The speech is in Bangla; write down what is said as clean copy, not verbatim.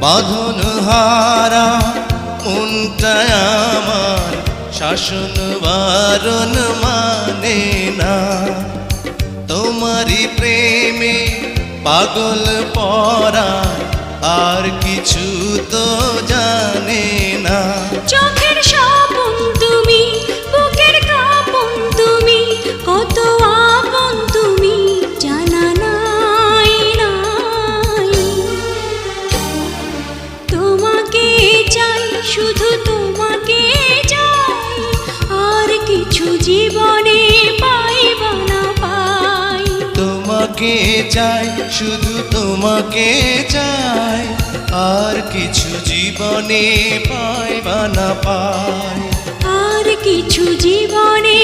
বাঁধন হারা মনটা আমার শাসন বারণ মানে না। তোমারই প্রেমে পাগল পরা আর কিছু তো জানে না। চোখের স্বপন তুমি, বুকের কাঁপন তুমি, কত আপন তুমি জানা নাই নাই। তোমাকে চাই, শুধু তোমাকে চাই, আর কিছু জীবনে পাইব না পাই। তোমাকে চাই, শুধু তোমাকে চাই, আর কিছু জীবনে পাইবা না পাই। আর কিছু জীবনে